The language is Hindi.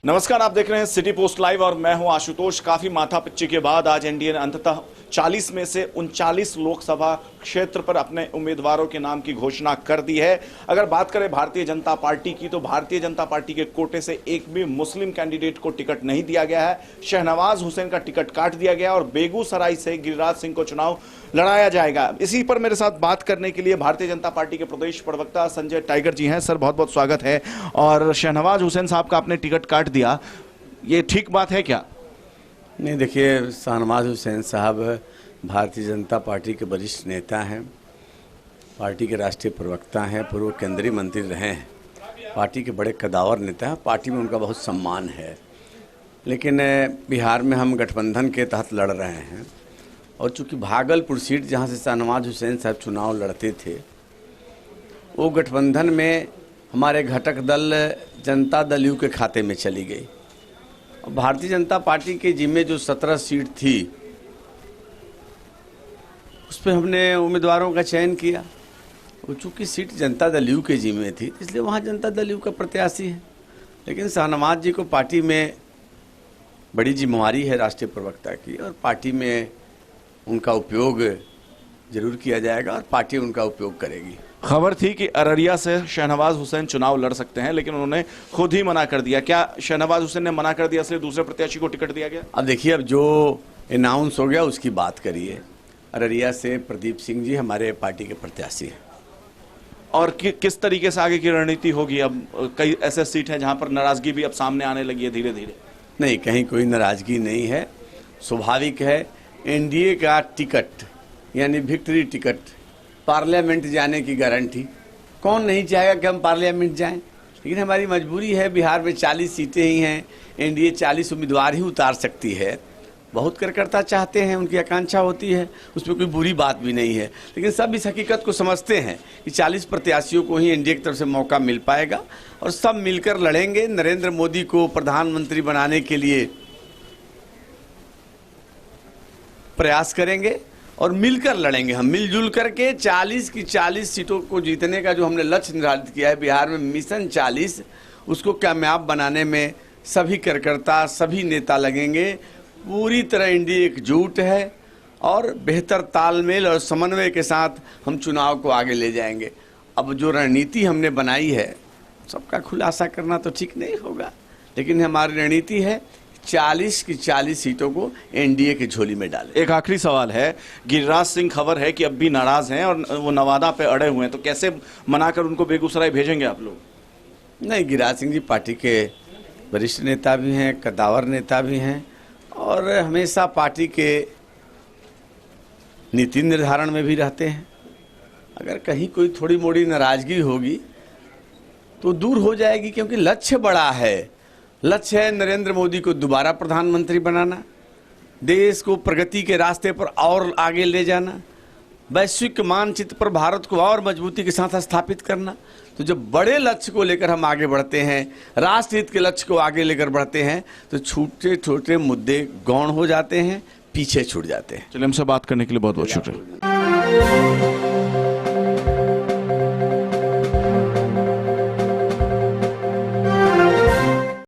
नमस्कार, आप देख रहे हैं सिटी पोस्ट लाइव और मैं हूं आशुतोष। काफी माथापच्ची के बाद आज एनडीए ने अंततः 40 में से 39 लोकसभा क्षेत्र पर अपने उम्मीदवारों के नाम की घोषणा कर दी है। अगर बात करें भारतीय जनता पार्टी की, तो भारतीय जनता पार्टी के कोटे से एक भी मुस्लिम कैंडिडेट को टिकट नहीं दिया गया है। शहनवाज हुसैन का टिकट काट दिया गया और बेगूसराय से गिरिराज सिंह को चुनाव लड़ाया जाएगा। इसी पर मेरे साथ बात करने के लिए भारतीय जनता पार्टी के प्रदेश प्रवक्ता संजय टाइगर जी हैं। सर, बहुत बहुत स्वागत है। और शहनवाज हुसैन साहब का आपने टिकट काट दिया, ये ठीक बात है क्या? नहीं, देखिए, शहनवाज हुसैन साहब भारतीय जनता पार्टी के वरिष्ठ नेता हैं, पार्टी के राष्ट्रीय प्रवक्ता हैं, पूर्व केंद्रीय मंत्री रहे हैं, पार्टी के बड़े कदावर नेता हैं, पार्टी में उनका बहुत सम्मान है। लेकिन बिहार में हम गठबंधन के तहत लड़ रहे हैं और चूंकि भागलपुर सीट जहां से शहनवाज हुसैन साहब चुनाव लड़ते थे, वो गठबंधन में हमारे घटक दल जनता दल यू के खाते में चली गई। भारतीय जनता पार्टी के जिम्मे जो 17 सीट थी, उस पर हमने उम्मीदवारों का चयन किया। वो चूँकि सीट जनता दल यू के जिम्मे थी, इसलिए वहाँ जनता दल यू का प्रत्याशी है। लेकिन शहनवाज जी को पार्टी में बड़ी जिम्मेवारी है राष्ट्रीय प्रवक्ता की, और पार्टी में उनका उपयोग जरूर किया जाएगा और पार्टी उनका उपयोग करेगी। खबर थी कि अररिया से शहनवाज हुसैन चुनाव लड़ सकते हैं, लेकिन उन्होंने खुद ही मना कर दिया। क्या शहनवाज हुसैन ने मना कर दिया इसलिए दूसरे प्रत्याशी को टिकट दिया गया? अब देखिए, अब जो अनाउंस हो गया उसकी बात करिए। अररिया से प्रदीप सिंह जी हमारे पार्टी के प्रत्याशी हैं। और किस तरीके से आगे की रणनीति होगी? अब कई ऐसे सीट हैं जहां पर नाराजगी भी अब सामने आने लगी है धीरे धीरे। नहीं, कहीं कोई नाराजगी नहीं है, स्वाभाविक है। एनडीए का टिकट यानी विक्ट्री टिकट, पार्लियामेंट जाने की गारंटी, कौन नहीं चाहेगा कि हम पार्लियामेंट जाएं? लेकिन हमारी मजबूरी है, बिहार में 40 सीटें ही हैं, एनडीए 40 उम्मीदवार ही उतार सकती है। बहुत कार्यकर्ता चाहते हैं, उनकी आकांक्षा होती है, उसमें कोई बुरी बात भी नहीं है। लेकिन सब इस हकीकत को समझते हैं कि 40 प्रत्याशियों को ही एनडीए की तरफ से मौका मिल पाएगा और सब मिलकर लड़ेंगे। नरेंद्र मोदी को प्रधानमंत्री बनाने के लिए प्रयास करेंगे और मिलकर लड़ेंगे। हम मिलजुल करके 40 की 40 सीटों को जीतने का जो हमने लक्ष्य निर्धारित किया है बिहार में, मिशन 40, उसको कामयाब बनाने में सभी कार्यकर्ता, सभी नेता लगेंगे। पूरी तरह एनडीए एकजुट है और बेहतर तालमेल और समन्वय के साथ हम चुनाव को आगे ले जाएंगे। अब जो रणनीति हमने बनाई है, सबका खुलासा करना तो ठीक नहीं होगा, लेकिन हमारी रणनीति है 40 की 40 सीटों को एनडीए की झोली में डालें। एक आखिरी सवाल है, गिरिराज सिंह खबर है कि अब भी नाराज हैं और वो नवादा पे अड़े हुए हैं, तो कैसे मनाकर उनको बेगूसराय भेजेंगे आप लोग? नहीं, गिरिराज सिंह जी पार्टी के वरिष्ठ नेता भी हैं, कदावर नेता भी हैं और हमेशा पार्टी के नीति निर्धारण में भी रहते हैं। अगर कहीं कोई थोड़ी मोड़ी नाराजगी होगी तो दूर हो जाएगी, क्योंकि लक्ष्य बड़ा है। लक्ष्य है नरेंद्र मोदी को दोबारा प्रधानमंत्री बनाना, देश को प्रगति के रास्ते पर और आगे ले जाना, वैश्विक मानचित्र पर भारत को और मजबूती के साथ स्थापित करना। तो जब बड़े लक्ष्य को लेकर हम आगे बढ़ते हैं, राष्ट्रहित के लक्ष्य को आगे लेकर बढ़ते हैं, तो छोटे छोटे मुद्दे गौण हो जाते हैं, पीछे छूट जाते हैं। चलिए, हमसे बात करने के लिए बहुत बहुत शुक्रिया।